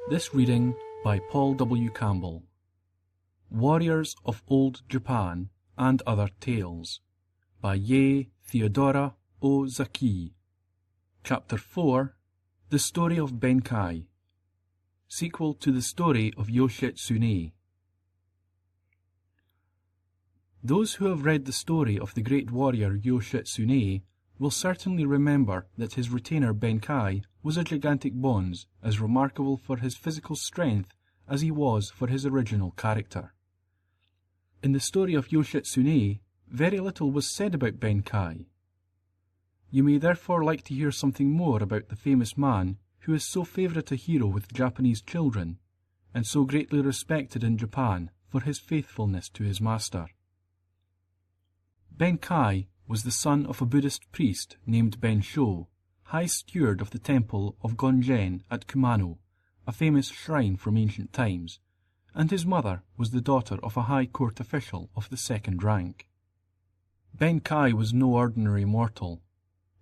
This reading by Paul W. Campbell. Warriors of Old Japan and Other Tales by Ye Theodora Ozaki. Chapter 4. The Story of Benkei. Sequel to the story of Yoshitsune. Those who have read the story of the great warrior Yoshitsune will certainly remember that his retainer Benkei was a gigantic bonze, as remarkable for his physical strength as he was for his original character. In the story of Yoshitsune, very little was said about Benkei. You may therefore like to hear something more about the famous man who is so favourite a hero with Japanese children, and so greatly respected in Japan for his faithfulness to his master. Benkei was the son of a Buddhist priest named Bensho, high steward of the temple of Gongen at Kumano, a famous shrine from ancient times, and his mother was the daughter of a high court official of the second rank. Benkei was no ordinary mortal.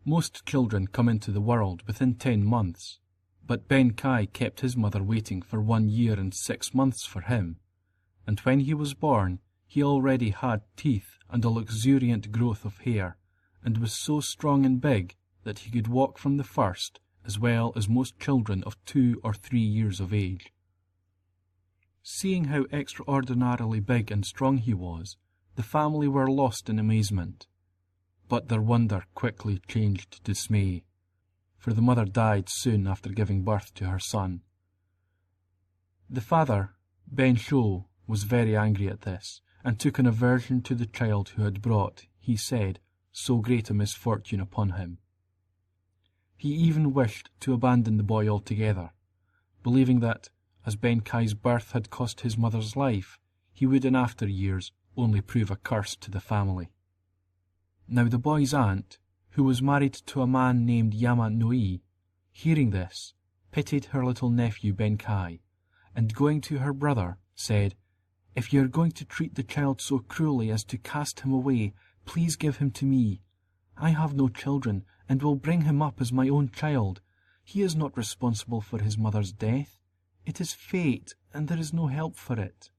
Most children come into the world within 10 months, but Benkei kept his mother waiting for 1 year and 6 months for him, and when he was born he already had teeth and a luxuriant growth of hair, and was so strong and big that he could walk from the first, as well as most children of 2 or 3 years of age. Seeing how extraordinarily big and strong he was, the family were lost in amazement, but their wonder quickly changed to dismay, for the mother died soon after giving birth to her son. The father, Bensho, was very angry at this, and took an aversion to the child who had brought, he said, so great a misfortune upon him. He even wished to abandon the boy altogether, believing that, as Benkei's birth had cost his mother's life, he would in after years only prove a curse to the family. Now the boy's aunt, who was married to a man named Yamanoi, hearing this, pitied her little nephew Benkei, and going to her brother, said, "If you are going to treat the child so cruelly as to cast him away, please give him to me. I have no children, and will bring him up as my own child. He is not responsible for his mother's death. It is fate, and there is no help for it."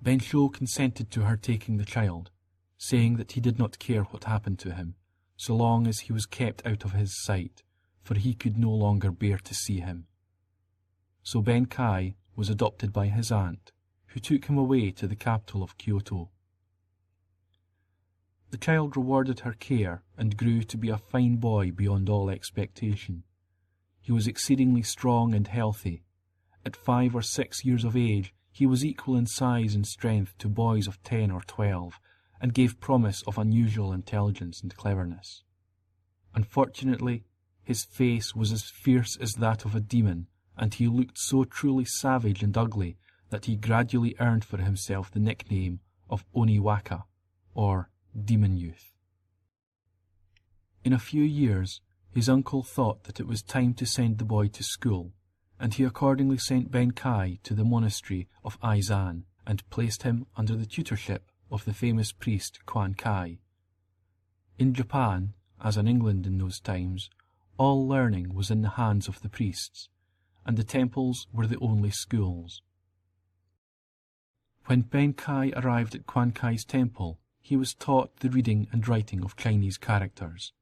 Bensho consented to her taking the child, saying that he did not care what happened to him, so long as he was kept out of his sight, for he could no longer bear to see him. So Benkei was adopted by his aunt, who took him away to the capital of Kyoto. The child rewarded her care and grew to be a fine boy beyond all expectation. He was exceedingly strong and healthy. At 5 or 6 years of age, he was equal in size and strength to boys of 10 or 12, and gave promise of unusual intelligence and cleverness. Unfortunately, his face was as fierce as that of a demon, and he looked so truly savage and ugly that he gradually earned for himself the nickname of Oniwaka, or Demon Youth. In a few years, his uncle thought that it was time to send the boy to school, and he accordingly sent Benkei to the monastery of Aizan and placed him under the tutorship of the famous priest Quan Kai. In Japan, as in England in those times, all learning was in the hands of the priests, and the temples were the only schools. When Benkei arrived at Quan Kai's temple, he was taught the reading and writing of Chinese characters,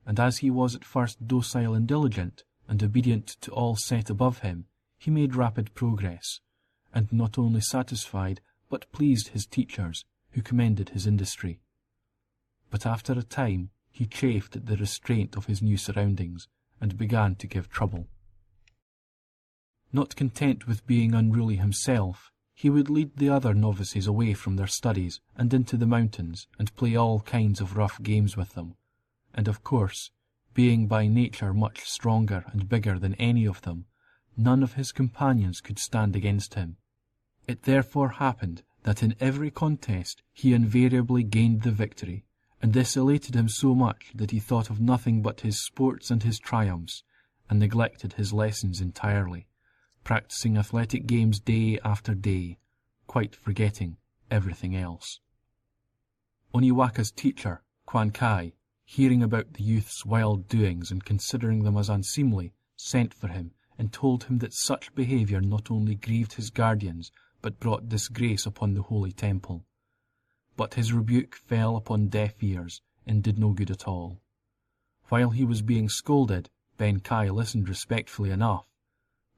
and as he was at first docile and diligent, and obedient to all set above him, he made rapid progress, and not only satisfied but pleased his teachers, who commended his industry. But after a time he chafed at the restraint of his new surroundings, and began to give trouble. Not content with being unruly himself, he would lead the other novices away from their studies and into the mountains and play all kinds of rough games with them, and of course, being by nature much stronger and bigger than any of them, none of his companions could stand against him. It therefore happened that in every contest he invariably gained the victory, and this elated him so much that he thought of nothing but his sports and his triumphs, and neglected his lessons entirely, practicing athletic games day after day, quite forgetting everything else. Oniwaka's teacher, Quan Kai, hearing about the youth's wild doings and considering them as unseemly, sent for him and told him that such behaviour not only grieved his guardians, but brought disgrace upon the holy temple. But his rebuke fell upon deaf ears, and did no good at all. While he was being scolded, Benkei listened respectfully enough,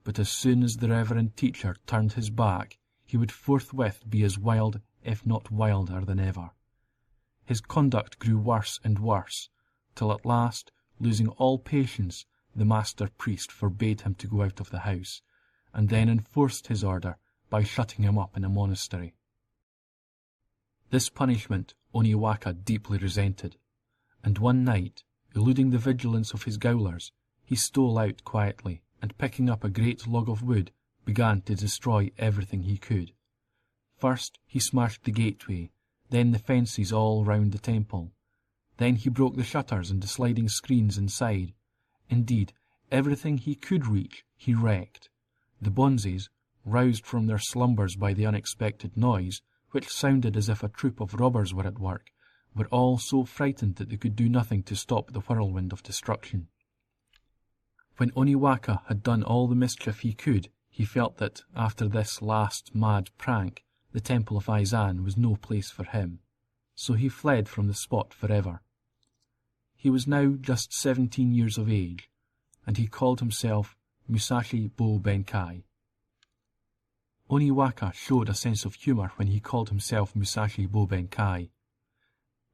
but as soon as the reverend teacher turned his back, he would forthwith be as wild, if not wilder, than ever. His conduct grew worse and worse, till at last, losing all patience, the master priest forbade him to go out of the house, and then enforced his order by shutting him up in a monastery. This punishment Oniwaka deeply resented, and one night, eluding the vigilance of his gaolers, he stole out quietly, and picking up a great log of wood, began to destroy everything he could. First he smashed the gateway, then the fences all round the temple. Then he broke the shutters and the sliding screens inside. Indeed, everything he could reach he wrecked. The bonzes, roused from their slumbers by the unexpected noise, which sounded as if a troop of robbers were at work, were all so frightened that they could do nothing to stop the whirlwind of destruction. When Oniwaka had done all the mischief he could, he felt that, after this last mad prank, the temple of Aizan was no place for him, so he fled from the spot forever. He was now just 17 years of age, and he called himself Musashi Bo Benkei. Oniwaka showed a sense of humour when he called himself Musashi Bo Benkei.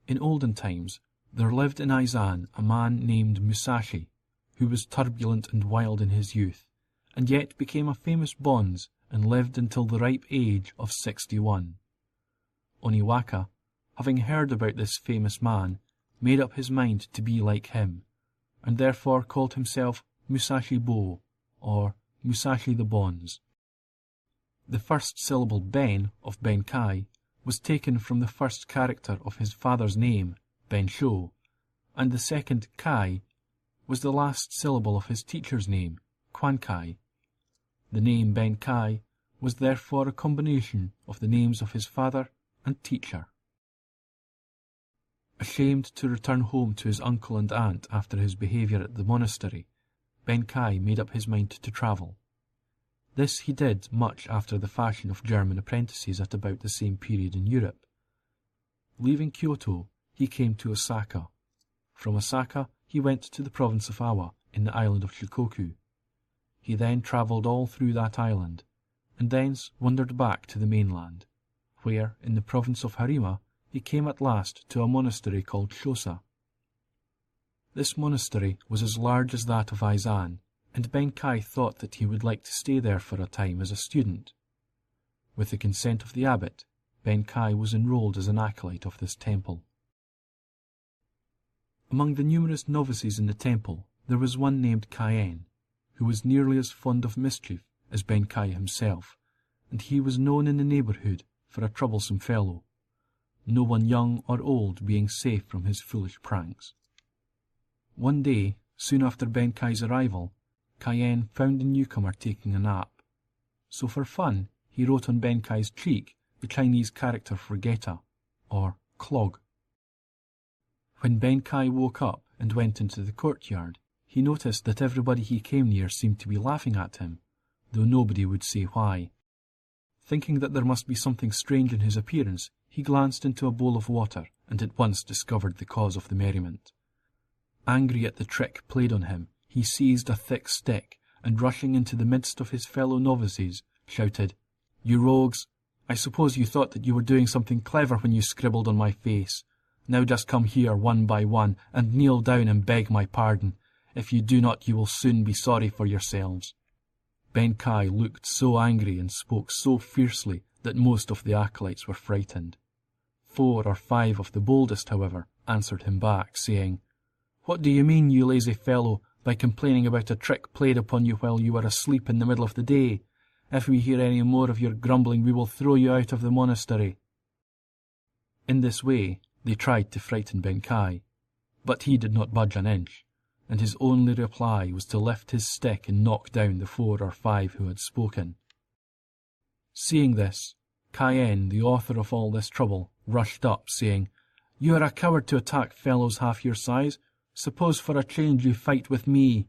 In olden times, there lived in Aizan a man named Musashi, who was turbulent and wild in his youth, and yet became a famous bonze and lived until the ripe age of 61. Oniwaka, having heard about this famous man, made up his mind to be like him, and therefore called himself Musashi Bo, or Musashi the Bonze. The first syllable Ben of Benkei was taken from the first character of his father's name, Bensho, and the second Kai was the last syllable of his teacher's name, Kwankai. The name Benkei was therefore a combination of the names of his father and teacher. Ashamed to return home to his uncle and aunt after his behaviour at the monastery, Benkei made up his mind to travel. This he did much after the fashion of German apprentices at about the same period in Europe. Leaving Kyoto, he came to Osaka. From Osaka, he went to the province of Awa in the island of Shikoku. He then travelled all through that island, and thence wandered back to the mainland, where, in the province of Harima, he came at last to a monastery called Shosa. This monastery was as large as that of Aizan, and Benkei thought that he would like to stay there for a time as a student. With the consent of the abbot, Benkei was enrolled as an acolyte of this temple. Among the numerous novices in the temple, there was one named Kaien, who was nearly as fond of mischief as Benkei himself, and he was known in the neighbourhood for a troublesome fellow, no one young or old being safe from his foolish pranks. One day, soon after Benkei's arrival, Kaien found the newcomer taking a nap. So for fun, he wrote on Benkei's cheek the Chinese character for geta, or clog. When Benkei woke up and went into the courtyard, he noticed that everybody he came near seemed to be laughing at him, though nobody would say why. Thinking that there must be something strange in his appearance, he glanced into a bowl of water and at once discovered the cause of the merriment. Angry at the trick played on him, he seized a thick stick and, rushing into the midst of his fellow novices, shouted, "You rogues! I suppose you thought that you were doing something clever when you scribbled on my face. Now just come here one by one and kneel down and beg my pardon. If you do not, you will soon be sorry for yourselves." Benkei looked so angry and spoke so fiercely that most of the acolytes were frightened. 4 or 5 of the boldest, however, answered him back, saying, "What do you mean, you lazy fellow, by complaining about a trick played upon you while you were asleep in the middle of the day? If we hear any more of your grumbling, we will throw you out of the monastery." In this way, they tried to frighten Benkei, but he did not budge an inch, and his only reply was to lift his stick and knock down the 4 or 5 who had spoken. Seeing this, Kaien, the author of all this trouble, rushed up, saying, "You are a coward to attack fellows half your size. Suppose for a change you fight with me."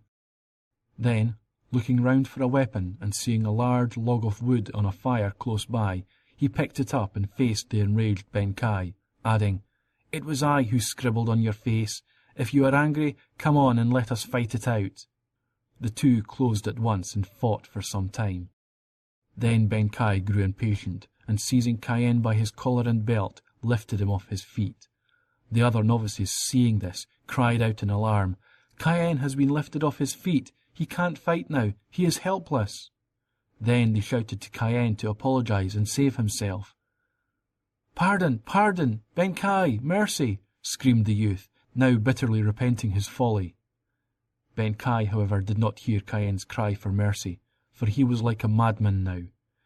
Then, Looking round for a weapon and seeing a large log of wood on a fire close by, he picked it up and faced the enraged Benkei, adding, "It was I who scribbled on your face. If you are angry, come on and let us fight it out." The two closed at once and fought for some time. Then Benkei grew impatient, and seizing Cayenne by his collar and belt, lifted him off his feet. The other novices, seeing this, cried out in alarm, "Cayenne has been lifted off his feet. He can't fight now. He is helpless." Then they shouted to Cayenne to apologize and save himself. "Pardon, pardon, Benkei, mercy!" screamed the youth, now bitterly repenting his folly. Benkei, however, did not hear Cayenne's cry for mercy, for he was like a madman now.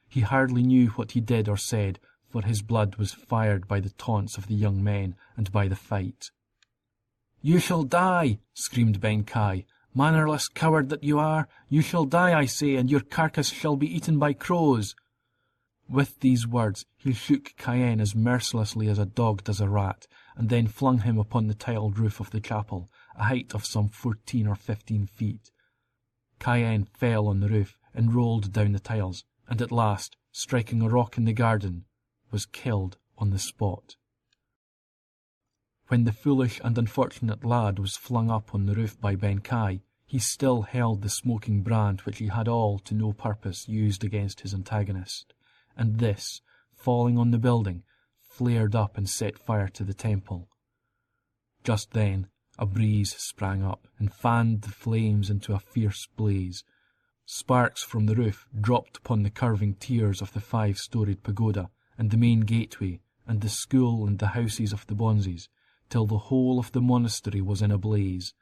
He hardly knew what he did or said, for his blood was fired by the taunts of the young men and by the fight. "You shall die!" screamed Benkei. "Mannerless coward that you are, you shall die, I say, and your carcass shall be eaten by crows." With these words he shook Cayenne as mercilessly as a dog does a rat, and then flung him upon the tiled roof of the chapel, a height of some 14 or 15 feet. Cayenne fell on the roof and rolled down the tiles, and at last, striking a rock in the garden, was killed on the spot. When the foolish and unfortunate lad was flung up on the roof by Benkei, he still held the smoking brand which he had all to no purpose used against his antagonist, and this, falling on the building, flared up and set fire to the temple. Just then a breeze sprang up and fanned the flames into a fierce blaze. Sparks from the roof dropped upon the curving tiers of the 5-storied pagoda and the main gateway and the school and the houses of the bonzes, till the whole of the monastery was in a blaze.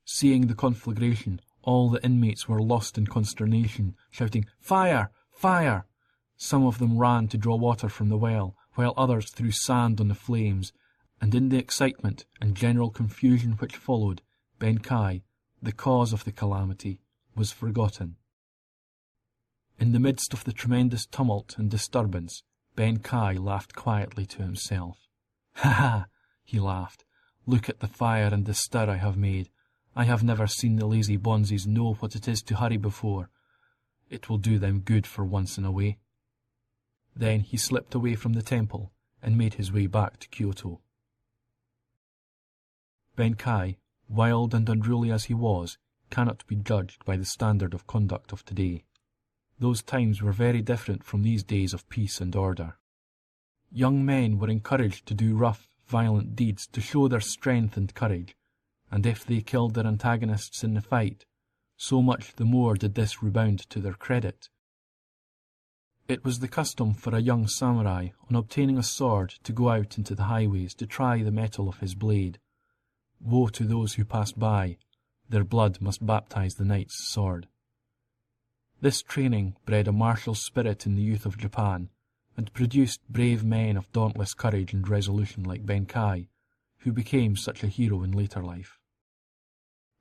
Seeing the conflagration, all the inmates were lost in consternation, shouting, "Fire! Fire!" Some of them ran to draw water from the well, while others threw sand on the flames, and in the excitement and general confusion which followed, Benkei, the cause of the calamity, was forgotten. In the midst of the tremendous tumult and disturbance, Benkei laughed quietly to himself. "Ha ha!" he laughed. "Look at the fire and the stir I have made. I have never seen the lazy bonzes know what it is to hurry before. It will do them good for once in a way." Then he slipped away from the temple and made his way back to Kyoto. Benkei, wild and unruly as he was, cannot be judged by the standard of conduct of today. Those times were very different from these days of peace and order. Young men were encouraged to do rough, violent deeds to show their strength and courage, and if they killed their antagonists in the fight, so much the more did this rebound to their credit. It was the custom for a young samurai, on obtaining a sword, to go out into the highways to try the metal of his blade. Woe to those who passed by, their blood must baptize the knight's sword. This training bred a martial spirit in the youth of Japan, and produced brave men of dauntless courage and resolution like Benkei, who became such a hero in later life.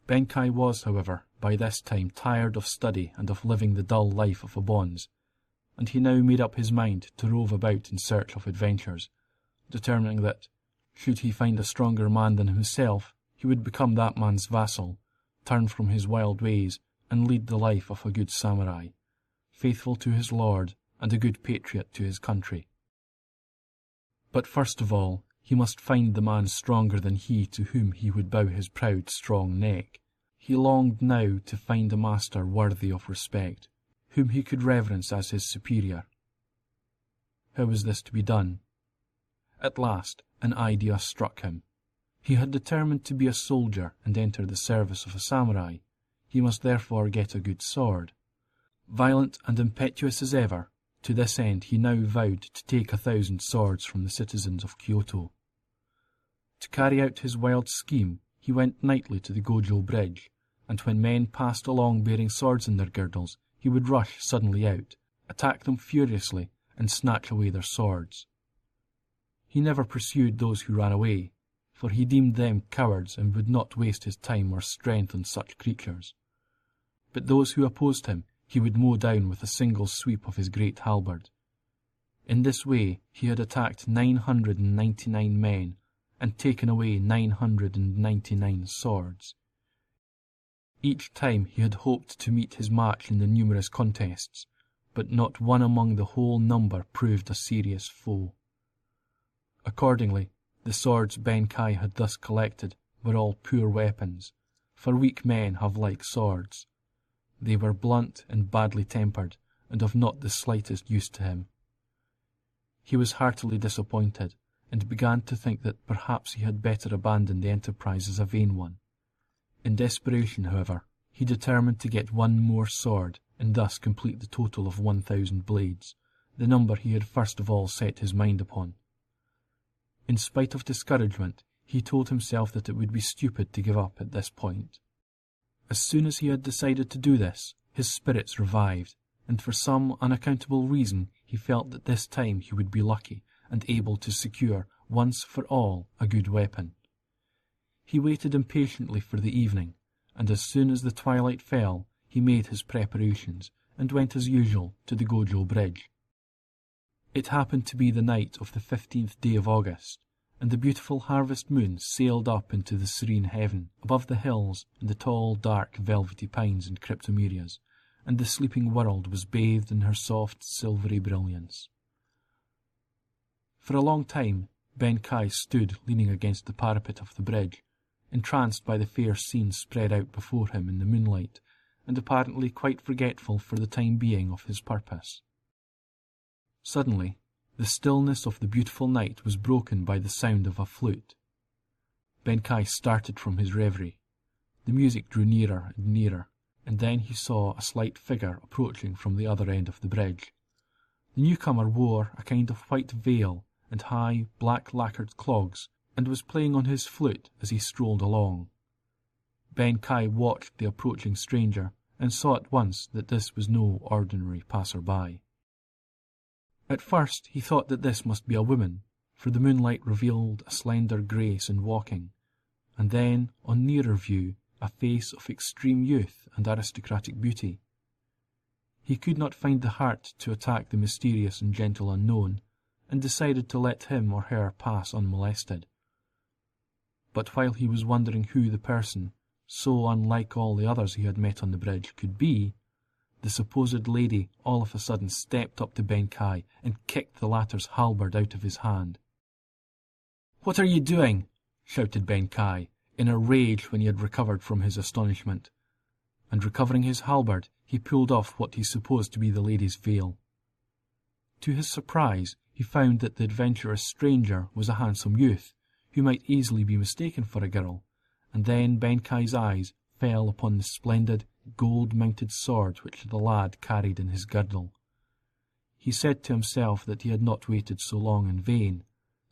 Benkei was, however, by this time tired of study and of living the dull life of a bonze, and he now made up his mind to rove about in search of adventures, determining that, should he find a stronger man than himself, he would become that man's vassal, turn from his wild ways, and lead the life of a good samurai, faithful to his lord and a good patriot to his country. But first of all, he must find the man stronger than he to whom he would bow his proud, strong neck. He longed now to find a master worthy of respect, whom he could reverence as his superior. How was this to be done? At last, an idea struck him. He had determined to be a soldier and enter the service of a samurai. He must therefore get a good sword. Violent and impetuous as ever, to this end he now vowed to take 1,000 swords from the citizens of Kyoto. To carry out his wild scheme, he went nightly to the Gojo Bridge, and when men passed along bearing swords in their girdles, he would rush suddenly out, attack them furiously, and snatch away their swords. He never pursued those who ran away, for he deemed them cowards and would not waste his time or strength on such creatures. But those who opposed him he would mow down with a single sweep of his great halberd. In this way he had attacked 999 men, and taken away 999 swords. Each time he had hoped to meet his match in the numerous contests, but not one among the whole number proved a serious foe. Accordingly, the swords Benkei had thus collected were all poor weapons, for weak men have like swords. They were blunt and badly tempered, and of not the slightest use to him. He was heartily disappointed, and began to think that perhaps he had better abandon the enterprise as a vain one. In desperation, however, he determined to get one more sword, and thus complete the total of 1,000 blades, the number he had first of all set his mind upon. In spite of discouragement, he told himself that it would be stupid to give up at this point. As soon as he had decided to do this, his spirits revived, and for some unaccountable reason he felt that this time he would be lucky and able to secure, once for all, a good weapon. He waited impatiently for the evening, and as soon as the twilight fell, he made his preparations, and went as usual to the Gojo Bridge. It happened to be the night of the 15th day of August, and the beautiful harvest moon sailed up into the serene heaven above the hills and the tall, dark, velvety pines and cryptomerias, and the sleeping world was bathed in her soft, silvery brilliance. For a long time, Benkei stood leaning against the parapet of the bridge, entranced by the fair scene spread out before him in the moonlight, and apparently quite forgetful for the time being of his purpose. Suddenly, the stillness of the beautiful night was broken by the sound of a flute. Benkei started from his reverie. The music drew nearer and nearer, and then he saw a slight figure approaching from the other end of the bridge. The newcomer wore a kind of white veil and high, black lacquered clogs, and was playing on his flute as he strolled along. Benkei watched the approaching stranger, and saw at once that this was no ordinary passer-by. At first he thought that this must be a woman, for the moonlight revealed a slender grace in walking, and then, on nearer view, a face of extreme youth and aristocratic beauty. He could not find the heart to attack the mysterious and gentle unknown, and decided to let him or her pass unmolested. But while he was wondering who the person, so unlike all the others he had met on the bridge, could be, the supposed lady all of a sudden stepped up to Benkei and kicked the latter's halberd out of his hand. "What are you doing?" shouted Benkei, in a rage when he had recovered from his astonishment, and recovering his halberd, he pulled off what he supposed to be the lady's veil. To his surprise, he found that the adventurous stranger was a handsome youth, who might easily be mistaken for a girl, and then Benkei's eyes fell upon the splendid, gold-mounted sword which the lad carried in his girdle. He said to himself that he had not waited so long in vain,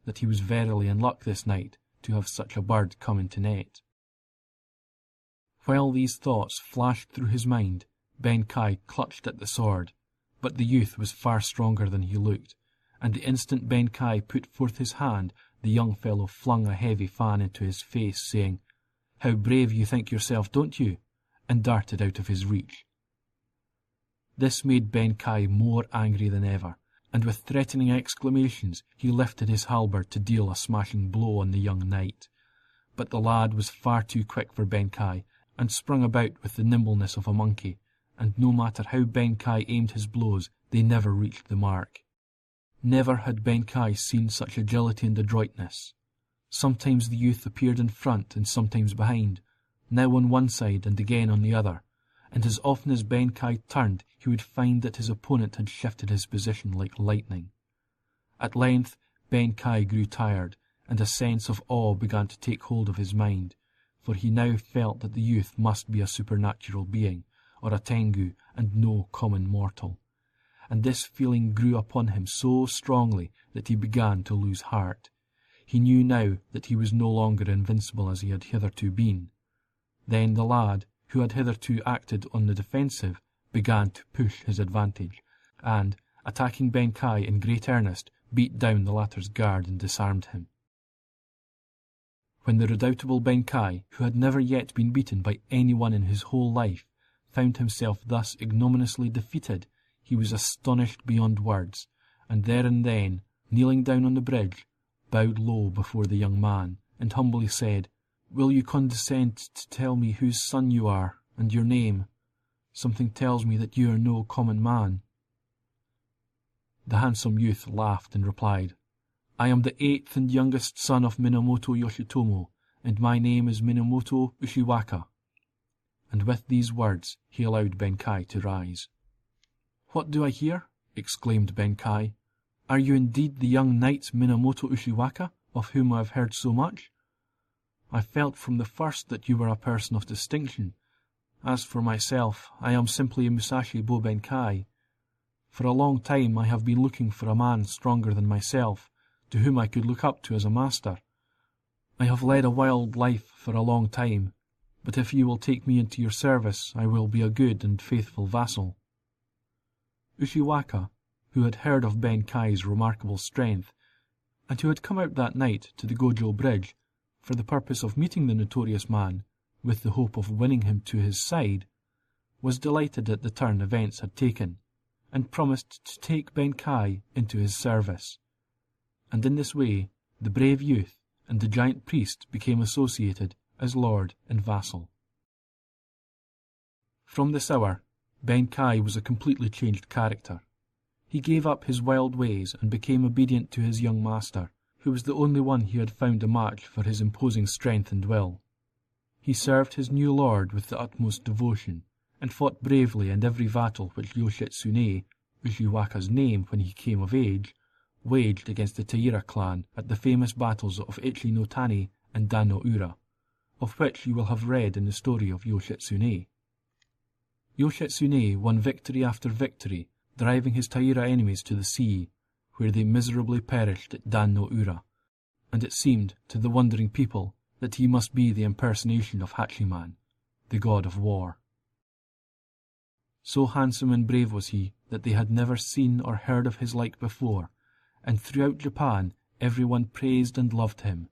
that he was verily in luck this night to have such a bird come into net. While these thoughts flashed through his mind, Benkei clutched at the sword, but the youth was far stronger than he looked, and the instant Benkei put forth his hand, the young fellow flung a heavy fan into his face, saying, "How brave you think yourself, don't you?" and darted out of his reach. This made Benkei more angry than ever, and with threatening exclamations he lifted his halberd to deal a smashing blow on the young knight. But the lad was far too quick for Benkei, and sprung about with the nimbleness of a monkey, and no matter how Benkei aimed his blows, they never reached the mark. Never had Benkei seen such agility and adroitness. Sometimes the youth appeared in front and sometimes behind, now on one side and again on the other, and as often as Benkei turned he would find that his opponent had shifted his position like lightning. At length Benkei grew tired, and a sense of awe began to take hold of his mind, for he now felt that the youth must be a supernatural being, or a Tengu, and no common mortal. And this feeling grew upon him so strongly that he began to lose heart. He knew now that he was no longer invincible as he had hitherto been. Then the lad, who had hitherto acted on the defensive, began to push his advantage, and, attacking Benkei in great earnest, beat down the latter's guard and disarmed him. When the redoubtable Benkei, who had never yet been beaten by anyone in his whole life, found himself thus ignominiously defeated, he was astonished beyond words, and there and then, kneeling down on the bridge, bowed low before the young man, and humbly said, "Will you condescend to tell me whose son you are, And your name? Something tells me that you are no common man." The handsome youth laughed and replied, "I am the 8th and youngest son of Minamoto Yoshitomo, and my name is Minamoto Ushiwaka." And with these words he allowed Benkei to rise. "What do I hear?" exclaimed Benkei. "Are you indeed the young knight Minamoto Ushiwaka, of whom I have heard so much? I felt from the first that you were a person of distinction. As for myself, I am simply Musashi Bo Benkei. For a long time I have been looking for a man stronger than myself, to whom I could look up to as a master. I have led a wild life for a long time, but if you will take me into your service, I will be a good and faithful vassal." Ushiwaka, who had heard of Benkei's remarkable strength, and who had come out that night to the Gojo Bridge for the purpose of meeting the notorious man, with the hope of winning him to his side, was delighted at the turn events had taken, and promised to take Benkei into his service. And in this way the brave youth and the giant priest became associated as lord and vassal. From this hour, Benkei was a completely changed character. He gave up his wild ways and became obedient to his young master, who was the only one he had found a match for his imposing strength and will. He served his new lord with the utmost devotion, and fought bravely in every battle which Yoshitsune, Ushiwaka's name when he came of age, waged against the Taira clan at the famous battles of Ichi no Tani and Dan no Ura, of which you will have read in the story of Yoshitsune. Yoshitsune won victory after victory, driving his Taira enemies to the sea, where they miserably perished at Dan no Ura, and it seemed to the wondering people that he must be the impersonation of Hachiman, the god of war. So handsome and brave was he that they had never seen or heard of his like before, and throughout Japan everyone praised and loved him.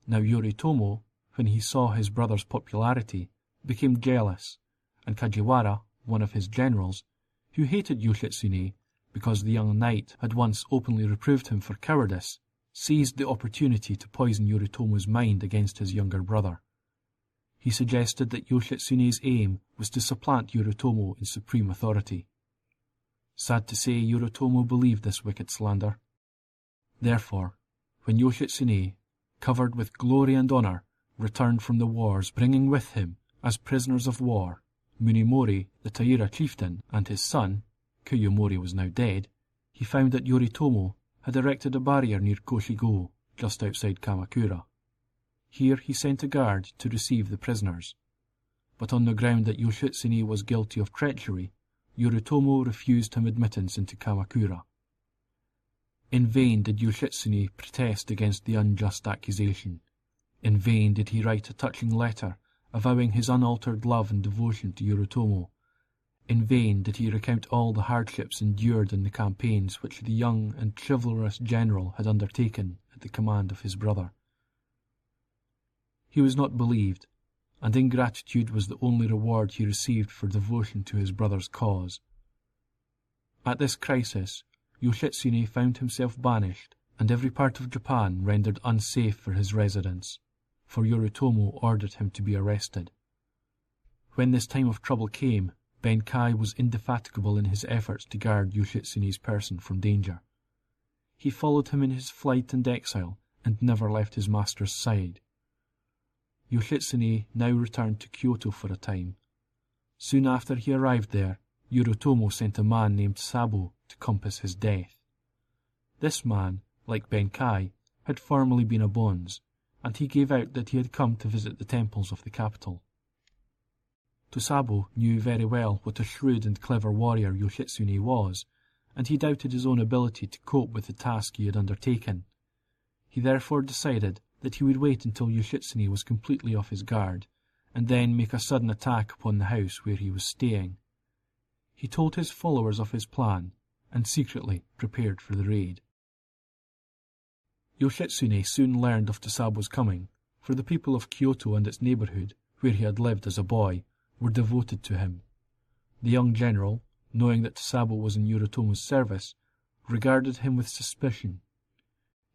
Now Yoritomo, when he saw his brother's popularity, became jealous, and Kajiwara, one of his generals, who hated Yoshitsune because the young knight had once openly reproved him for cowardice, seized the opportunity to poison Yoritomo's mind against his younger brother. He suggested that Yoshitsune's aim was to supplant Yoritomo in supreme authority. Sad to say, Yoritomo believed this wicked slander. Therefore, when Yoshitsune, covered with glory and honour, returned from the wars, bringing with him, as prisoners of war, Munimori, the Taira chieftain, and his son, Kuyomori was now dead, he found that Yoritomo had erected a barrier near Koshigo, just outside Kamakura. Here he sent a guard to receive the prisoners. But on the ground that Yoshitsune was guilty of treachery, Yoritomo refused him admittance into Kamakura. In vain did Yoshitsune protest against the unjust accusation. In vain did he write a touching letter, avowing his unaltered love and devotion to Yoritomo. In vain did he recount all the hardships endured in the campaigns which the young and chivalrous general had undertaken at the command of his brother. He was not believed, and ingratitude was the only reward he received for devotion to his brother's cause. At this crisis, Yoshitsune found himself banished, and every part of Japan rendered unsafe for his residence, for Yoritomo ordered him to be arrested. When this time of trouble came, Benkei was indefatigable in his efforts to guard Yoshitsune's person from danger. He followed him in his flight and exile, and never left his master's side. Yoshitsune now returned to Kyoto for a time. Soon after he arrived there, Yoritomo sent a man named Sabo to compass his death. This man, like Benkei, had formerly been a bonze, and he gave out that he had come to visit the temples of the capital. Tosabo knew very well what a shrewd and clever warrior Yoshitsune was, and he doubted his own ability to cope with the task he had undertaken. He therefore decided that he would wait until Yoshitsune was completely off his guard, and then make a sudden attack upon the house where he was staying. He told his followers of his plan, and secretly prepared for the raid. Yoshitsune soon learned of Tosabo's coming, for the people of Kyoto and its neighbourhood, where he had lived as a boy, were devoted to him. The young general, knowing that Tosabo was in Yoritomo's service, regarded him with suspicion.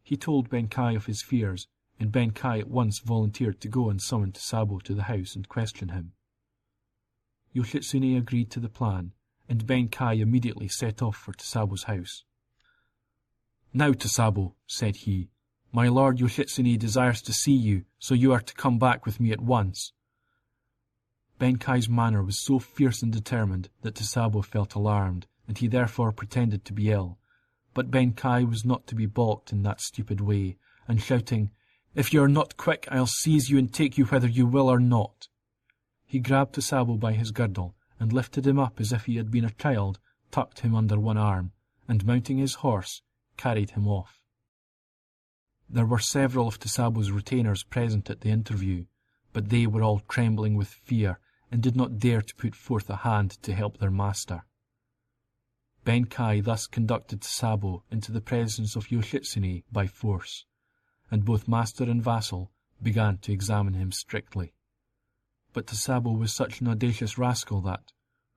He told Benkei of his fears, and Benkei at once volunteered to go and summon Tosabo to the house and question him. Yoshitsune agreed to the plan, and Benkei immediately set off for Tasabo's house. "Now, Tasabo," said he, "my lord Yoshitsune desires to see you, so you are to come back with me at once." Benkei's manner was so fierce and determined that Tasabo felt alarmed, and he therefore pretended to be ill. But Benkei was not to be balked in that stupid way, and shouting, "If you are not quick, I'll seize you and take you whether you will or not," he grabbed Tasabo by his girdle and lifted him up as if he had been a child, tucked him under one arm, and mounting his horse, carried him off. There were several of Tasabo's retainers present at the interview, but they were all trembling with fear and did not dare to put forth a hand to help their master. Benkei thus conducted Tasabo into the presence of Yoshitsune by force, and both master and vassal began to examine him strictly. But Tasabo was such an audacious rascal that,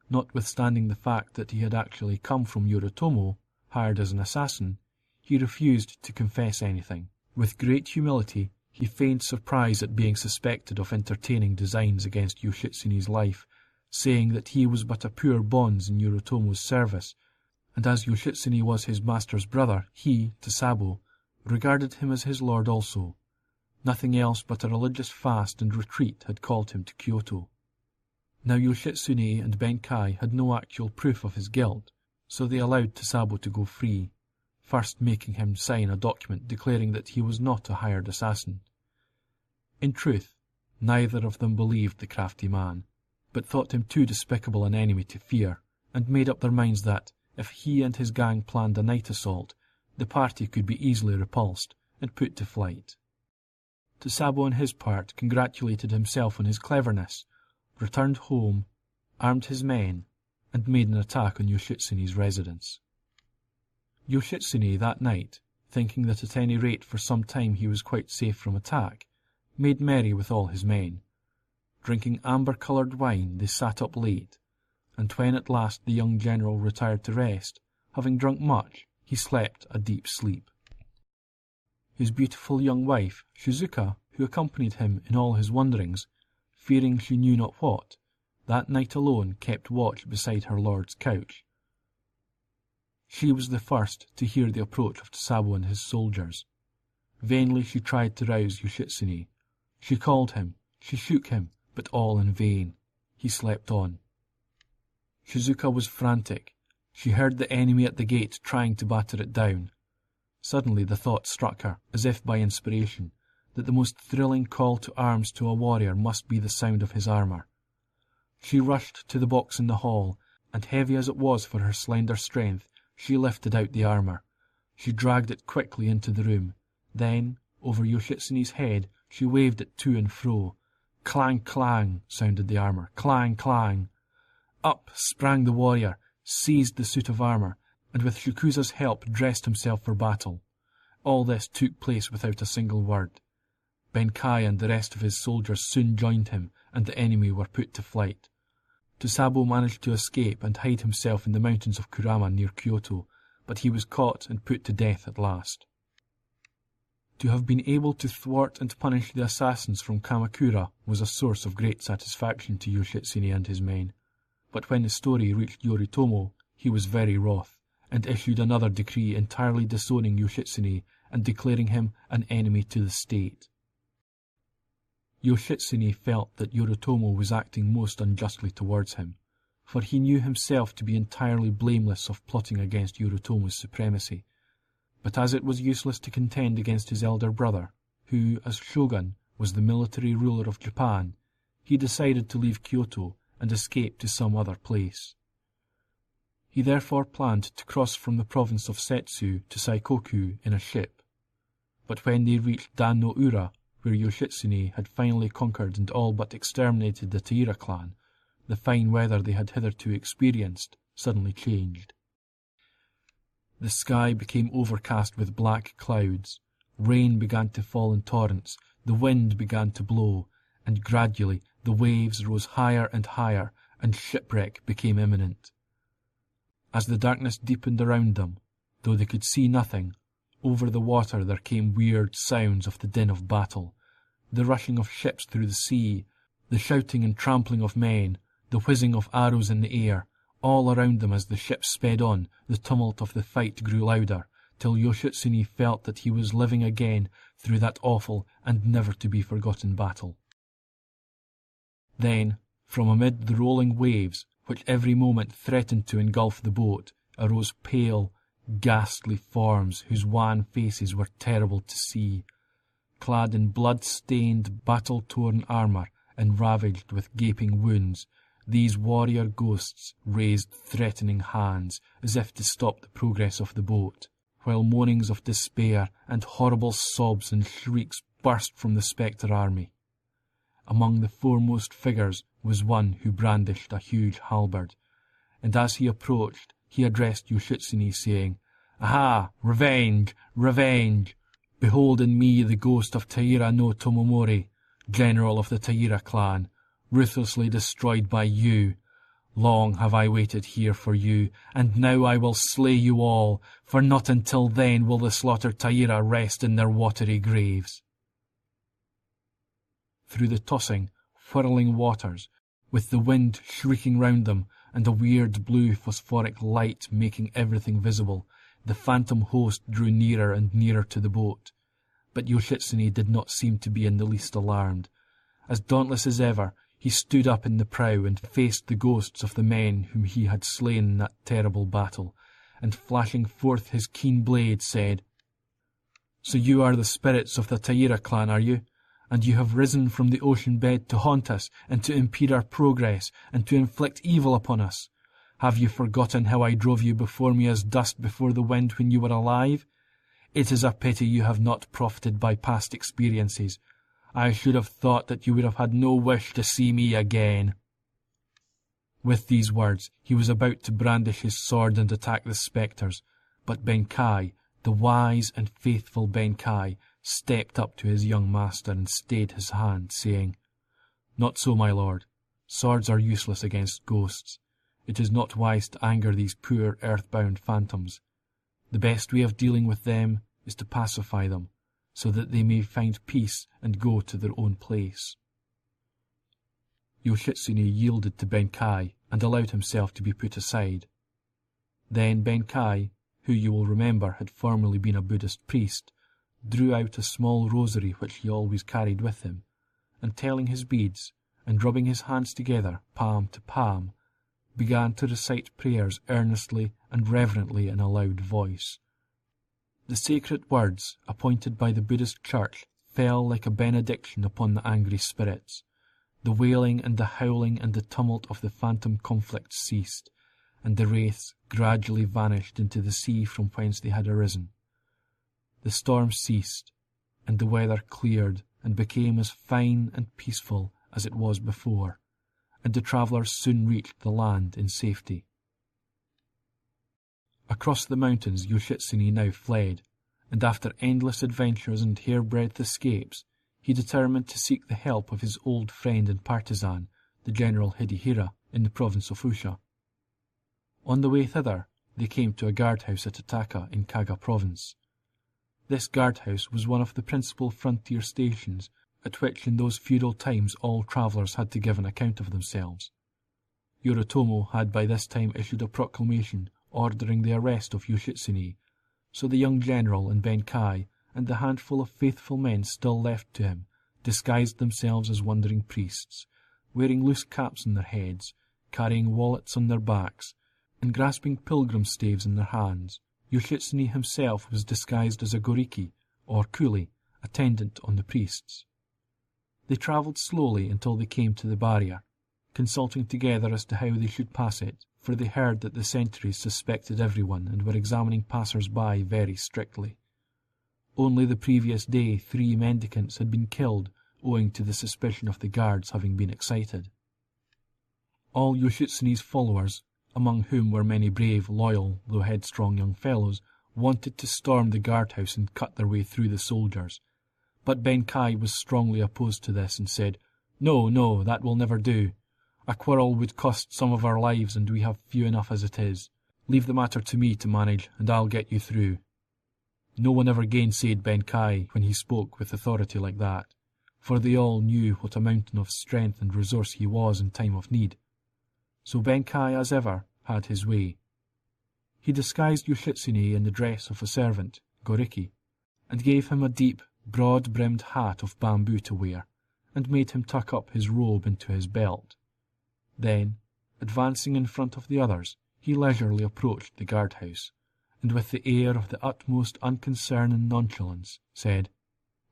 notwithstanding the fact that he had actually come from Yoritomo, hired as an assassin, he refused to confess anything. With great humility, he feigned surprise at being suspected of entertaining designs against Yoshitsune's life, saying that he was but a poor bonze in Yoritomo's service, and as Yoshitsune was his master's brother, he, Tasabo, regarded him as his lord also. Nothing else but a religious fast and retreat had called him to Kyoto. Now Yoshitsune and Benkei had no actual proof of his guilt, so they allowed Tasabo to go free, first making him sign a document declaring that he was not a hired assassin. In truth, neither of them believed the crafty man, but thought him too despicable an enemy to fear, and made up their minds that, if he and his gang planned a night assault, the party could be easily repulsed and put to flight. Tasabo on his part congratulated himself on his cleverness, returned home, armed his men, and made an attack on Yoshitsune's residence. Yoshitsune that night, thinking that at any rate for some time he was quite safe from attack, made merry with all his men. Drinking amber-coloured wine, they sat up late, and when at last the young general retired to rest, having drunk much, he slept a deep sleep. His beautiful young wife, Shizuka, who accompanied him in all his wanderings, fearing she knew not what, that night alone kept watch beside her lord's couch. She was the first to hear the approach of Tasabo and his soldiers. Vainly she tried to rouse Yoshitsune. She called him, she shook him, but all in vain. He slept on. Shizuka was frantic. She heard the enemy at the gate trying to batter it down. Suddenly the thought struck her, as if by inspiration, that the most thrilling call to arms to a warrior must be the sound of his armour. She rushed to the box in the hall, and heavy as it was for her slender strength, she lifted out the armour. She dragged it quickly into the room. Then, over Yoshitsune's head, she waved it to and fro. Clang, clang, sounded the armour. Clang, clang. Up sprang the warrior, seized the suit of armour, and with Shikusa's help dressed himself for battle. All this took place without a single word. Benkei and the rest of his soldiers soon joined him, and the enemy were put to flight. Tasabo managed to escape and hide himself in the mountains of Kurama near Kyoto, but he was caught and put to death at last. To have been able to thwart and punish the assassins from Kamakura was a source of great satisfaction to Yoshitsune and his men, but when the story reached Yoritomo, he was very wroth, and issued another decree entirely disowning Yoshitsune and declaring him an enemy to the state. Yoshitsune felt that Yoritomo was acting most unjustly towards him, for he knew himself to be entirely blameless of plotting against Yoritomo's supremacy. But as it was useless to contend against his elder brother, who, as shogun, was the military ruler of Japan, he decided to leave Kyoto and escape to some other place. He therefore planned to cross from the province of Setsu to Saikoku in a ship. But when they reached Dan-no-ura, where Yoshitsune had finally conquered and all but exterminated the Taira clan, the fine weather they had hitherto experienced suddenly changed. The sky became overcast with black clouds, rain began to fall in torrents, the wind began to blow, and gradually the waves rose higher and higher, and shipwreck became imminent. As the darkness deepened around them, though they could see nothing, over the water there came weird sounds of the din of battle, the rushing of ships through the sea, the shouting and trampling of men, the whizzing of arrows in the air. All around them as the ship sped on, the tumult of the fight grew louder, till Yoshitsune felt that he was living again through that awful and never-to-be-forgotten battle. Then, from amid the rolling waves, which every moment threatened to engulf the boat, arose pale, ghastly forms whose wan faces were terrible to see. Clad in blood-stained, battle-torn armour and ravaged with gaping wounds, these warrior ghosts raised threatening hands as if to stop the progress of the boat, while moanings of despair and horrible sobs and shrieks burst from the spectre army. Among the foremost figures was one who brandished a huge halberd, and as he approached, he addressed Yoshitsune, saying, "Aha! Revenge! Revenge! Behold in me the ghost of Taira no Tomomori, general of the Taira clan, ruthlessly destroyed by you. Long have I waited here for you, and now I will slay you all, for not until then will the slaughtered Taira rest in their watery graves." Through the tossing, whirling waters, with the wind shrieking round them, and a weird blue phosphoric light making everything visible, the phantom host drew nearer and nearer to the boat. But Yoshitsune did not seem to be in the least alarmed. As dauntless as ever, he stood up in the prow and faced the ghosts of the men whom he had slain in that terrible battle, and flashing forth his keen blade, said, "So you are the spirits of the Taira clan, are you? And you have risen from the ocean bed to haunt us, and to impede our progress, and to inflict evil upon us? Have you forgotten how I drove you before me as dust before the wind when you were alive? It is a pity you have not profited by past experiences. I should have thought that you would have had no wish to see me again." With these words, he was about to brandish his sword and attack the spectres, but Benkei, the wise and faithful Benkei, stepped up to his young master and stayed his hand, saying, "Not so, my lord. Swords are useless against ghosts. It is not wise to anger these poor earth-bound phantoms. The best way of dealing with them is to pacify them, so that they may find peace and go to their own place." Yoshitsune yielded to Benkei and allowed himself to be put aside. Then Benkei, who you will remember had formerly been a Buddhist priest, drew out a small rosary which he always carried with him, and telling his beads, and rubbing his hands together, palm to palm, began to recite prayers earnestly and reverently in a loud voice. The sacred words, appointed by the Buddhist Church, fell like a benediction upon the angry spirits. The wailing and the howling and the tumult of the phantom conflict ceased, and the wraiths gradually vanished into the sea from whence they had arisen. The storm ceased, and the weather cleared and became as fine and peaceful as it was before, and the travellers soon reached the land in safety. Across the mountains Yoshitsune now fled, and after endless adventures and hairbreadth escapes, he determined to seek the help of his old friend and partisan, the General Hidehira, in the province of Usha. On the way thither, they came to a guardhouse at Ataka in Kaga province. This guardhouse was one of the principal frontier stations at which in those feudal times all travellers had to give an account of themselves. Yoritomo had by this time issued a proclamation ordering the arrest of Yoshitsune, so the young general and Benkei and the handful of faithful men still left to him disguised themselves as wandering priests, wearing loose caps on their heads, carrying wallets on their backs, and grasping pilgrim staves in their hands. Yoshitsune himself was disguised as a goriki, or coolie, attendant on the priests. They travelled slowly until they came to the barrier, consulting together as to how they should pass it, for they heard that the sentries suspected everyone and were examining passers-by very strictly. Only the previous day 3 mendicants had been killed owing to the suspicion of the guards having been excited. All Yoshitsune's followers, among whom were many brave, loyal, though headstrong young fellows, wanted to storm the guardhouse and cut their way through the soldiers. But Benkei was strongly opposed to this and said, "No, no, that will never do. A quarrel would cost some of our lives, and we have few enough as it is. Leave the matter to me to manage, and I'll get you through." No one ever gainsaid Benkei when he spoke with authority like that, for they all knew what a mountain of strength and resource he was in time of need. so Benkei, as ever, had his way. He disguised Yoshitsune in the dress of a servant, Goriki, and gave him a deep, broad-brimmed hat of bamboo to wear, and made him tuck up his robe into his belt. Then, advancing in front of the others, he leisurely approached the guardhouse, and with the air of the utmost unconcern and nonchalance, said,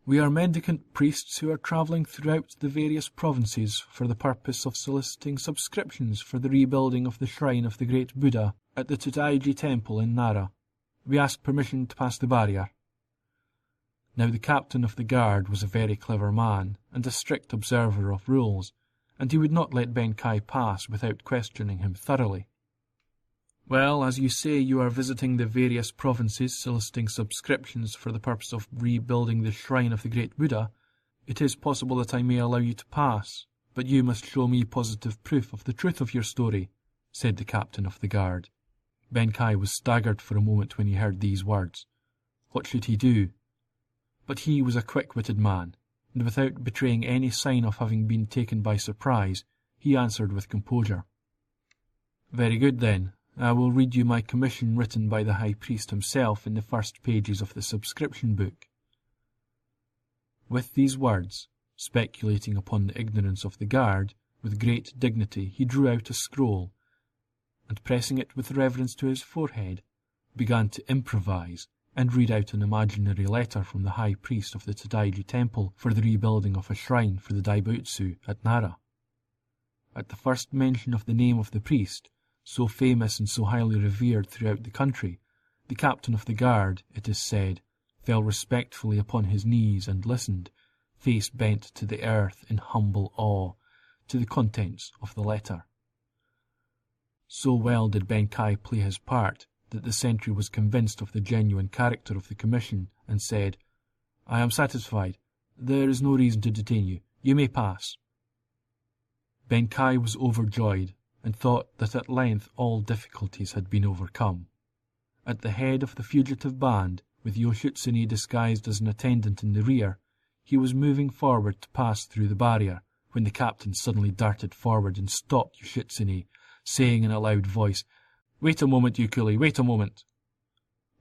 "We are mendicant priests who are travelling throughout the various provinces for the purpose of soliciting subscriptions for the rebuilding of the shrine of the great Buddha at the Tadaiji temple in Nara. We ask permission to pass the barrier." Now the captain of the guard was a very clever man, and a strict observer of rules, and he would not let Benkei pass without questioning him thoroughly. "Well, as you say, you are visiting the various provinces soliciting subscriptions for the purpose of rebuilding the shrine of the great Buddha. It is possible that I may allow you to pass, but you must show me positive proof of the truth of your story," said the captain of the guard. Benkei was staggered for a moment when he heard these words. What should he do? But he was a quick-witted man, and without betraying any sign of having been taken by surprise, he answered with composure. "Very good, then. I will read you my commission written by the high priest himself in the first pages of the subscription book." With these words, speculating upon the ignorance of the guard, with great dignity he drew out a scroll, and pressing it with reverence to his forehead, began to improvise and read out an imaginary letter from the high priest of the Tadaiji temple for the rebuilding of a shrine for the Daibutsu at Nara. At the first mention of the name of the priest, so famous and so highly revered throughout the country, the captain of the guard, it is said, fell respectfully upon his knees and listened, face bent to the earth in humble awe, to the contents of the letter. So well did Benkei play his part that the sentry was convinced of the genuine character of the commission, and said, "I am satisfied. There is no reason to detain you. You may pass." Benkei was overjoyed, and thought that at length all difficulties had been overcome. At the head of the fugitive band, with Yoshitsune disguised as an attendant in the rear, he was moving forward to pass through the barrier, when the captain suddenly darted forward and stopped Yoshitsune, saying in a loud voice, "Wait a moment, you coolie, wait a moment."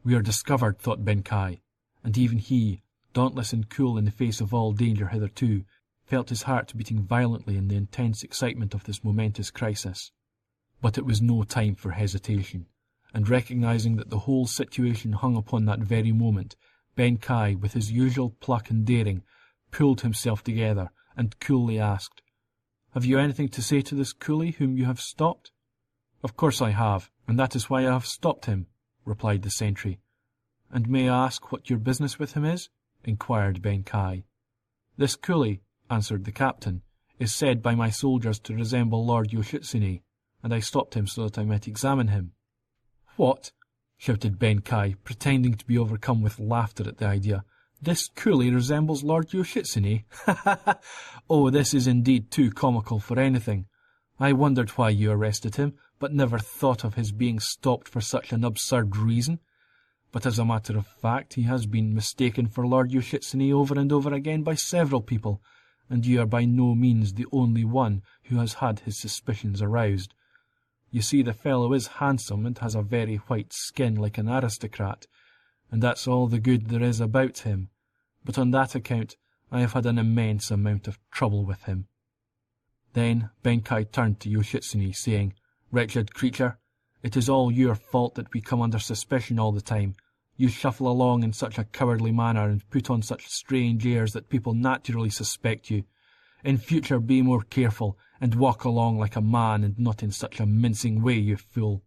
"We are discovered," thought Benkei, and even he, dauntless and cool in the face of all danger hitherto, felt his heart beating violently in the intense excitement of this momentous crisis. But it was no time for hesitation, and recognizing that the whole situation hung upon that very moment, Benkei, with his usual pluck and daring, pulled himself together and coolly asked, "Have you anything to say to this coolie whom you have stopped?" "Of course I have, and that is why I have stopped him," replied the sentry. "And may I ask what your business with him is?" inquired Benkei. "This coolie," answered the captain, "is said by my soldiers to resemble Lord Yoshitsune, and I stopped him so that I might examine him." "What?" shouted Benkei, pretending to be overcome with laughter at the idea. "This coolie resembles Lord Yoshitsune? Ha ha ha! Oh, this is indeed too comical for anything. I wondered why you arrested him, but never thought of his being stopped for such an absurd reason. But as a matter of fact, he has been mistaken for Lord Yoshitsune over and over again by several people, and you are by no means the only one who has had his suspicions aroused. You see, the fellow is handsome and has a very white skin like an aristocrat, and that's all the good there is about him. But on that account I have had an immense amount of trouble with him." Then Benkei turned to Yoshitsune, saying, "Wretched creature, it is all your fault that we come under suspicion all the time. You shuffle along in such a cowardly manner and put on such strange airs that people naturally suspect you. In future be more careful, and walk along like a man and not in such a mincing way, you fool."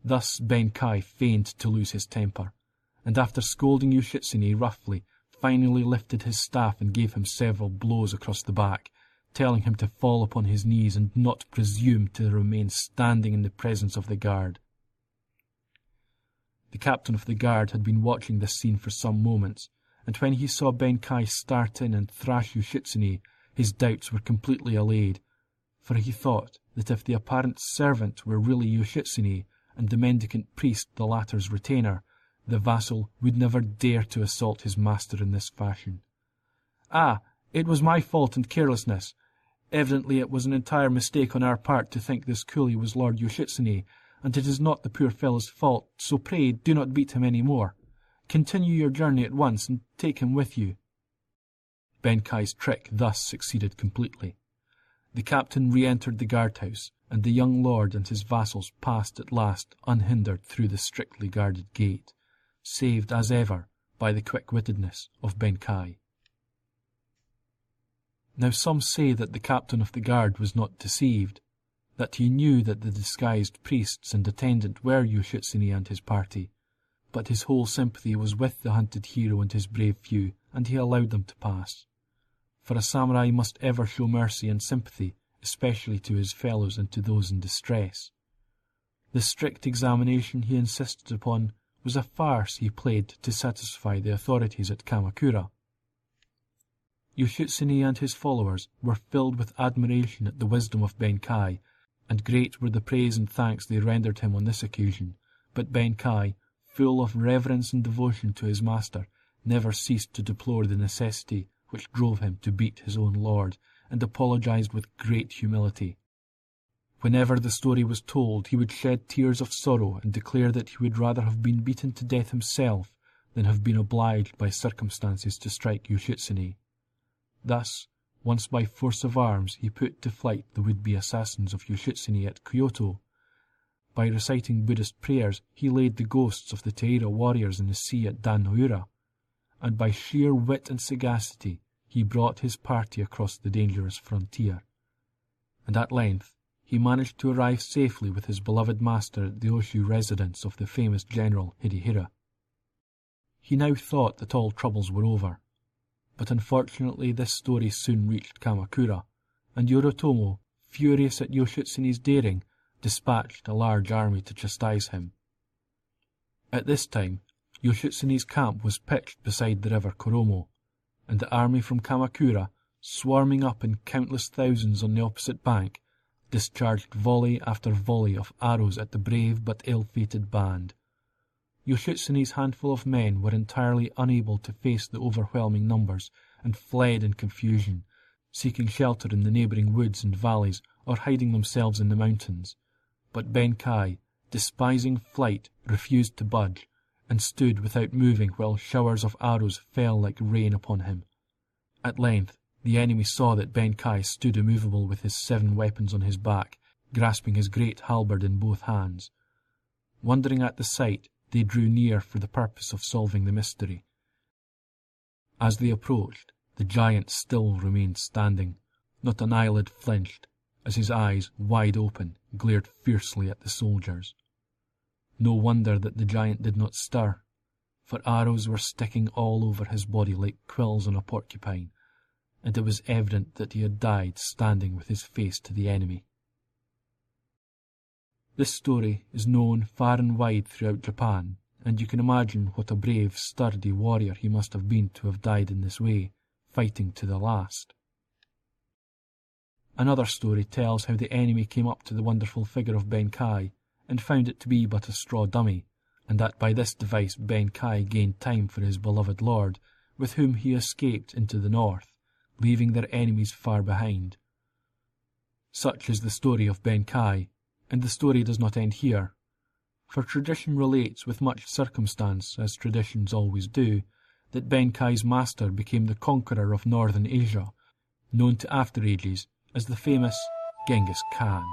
Thus Benkei feigned to lose his temper, and after scolding Yoshitsune roughly, finally lifted his staff and gave him several blows across the back, telling him to fall upon his knees and not presume to remain standing in the presence of the guard. The captain of the guard had been watching this scene for some moments, and when he saw Benkei start in and thrash Yoshitsune, his doubts were completely allayed, for he thought that if the apparent servant were really Yoshitsune, and the mendicant priest the latter's retainer, the vassal would never dare to assault his master in this fashion. "Ah, it was my fault and carelessness. Evidently it was an entire mistake on our part to think this coolie was Lord Yoshitsune, and it is not the poor fellow's fault, so pray do not beat him any more. Continue your journey at once, and take him with you." Benkei's trick thus succeeded completely. The captain re-entered the guardhouse, and the young lord and his vassals passed at last unhindered through the strictly guarded gate, saved as ever by the quick-wittedness of Benkei. Now some say that the captain of the guard was not deceived, that he knew that the disguised priests and attendant were Yoshitsune and his party, but his whole sympathy was with the hunted hero and his brave few, and he allowed them to pass. For a samurai must ever show mercy and sympathy, especially to his fellows and to those in distress. The strict examination he insisted upon was a farce he played to satisfy the authorities at Kamakura. Yoshitsune and his followers were filled with admiration at the wisdom of Benkei, and great were the praise and thanks they rendered him on this occasion, but Benkei, full of reverence and devotion to his master, never ceased to deplore the necessity which drove him to beat his own lord, and apologized with great humility. Whenever the story was told, he would shed tears of sorrow and declare that he would rather have been beaten to death himself than have been obliged by circumstances to strike Yoshitsune. Thus, once by force of arms he put to flight the would-be assassins of Yoshitsune at Kyoto. By reciting Buddhist prayers he laid the ghosts of the Taira warriors in the sea at Dan-no-ura, and by sheer wit and sagacity he brought his party across the dangerous frontier. And at length he managed to arrive safely with his beloved master at the Oshu residence of the famous general Hidehira. He now thought that all troubles were over, but unfortunately this story soon reached Kamakura, and Yoritomo, furious at Yoshitsune's daring, dispatched a large army to chastise him. At this time, Yoshitsune's camp was pitched beside the river Koromo, and the army from Kamakura, swarming up in countless thousands on the opposite bank, discharged volley after volley of arrows at the brave but ill-fated band. Yoshitsune's handful of men were entirely unable to face the overwhelming numbers, and fled in confusion, seeking shelter in the neighbouring woods and valleys, or hiding themselves in the mountains. But Benkei, despising flight, refused to budge, and stood without moving while showers of arrows fell like rain upon him. At length the enemy saw that Benkei stood immovable with his 7 weapons on his back, grasping his great halberd in both hands. Wondering at the sight, they drew near for the purpose of solving the mystery. As they approached, the giant still remained standing. Not an eyelid flinched, as his eyes, wide open, glared fiercely at the soldiers. No wonder that the giant did not stir, for arrows were sticking all over his body like quills on a porcupine, and it was evident that he had died standing with his face to the enemy. This story is known far and wide throughout Japan, and you can imagine what a brave, sturdy warrior he must have been to have died in this way, fighting to the last. Another story tells how the enemy came up to the wonderful figure of Benkei, and found it to be but a straw dummy, and that by this device Benkei gained time for his beloved lord, with whom he escaped into the north, leaving their enemies far behind. Such is the story of Benkei, and the story does not end here, for tradition relates with much circumstance, as traditions always do, that Benkei's master became the conqueror of northern Asia, known to after ages as the famous Genghis Khan.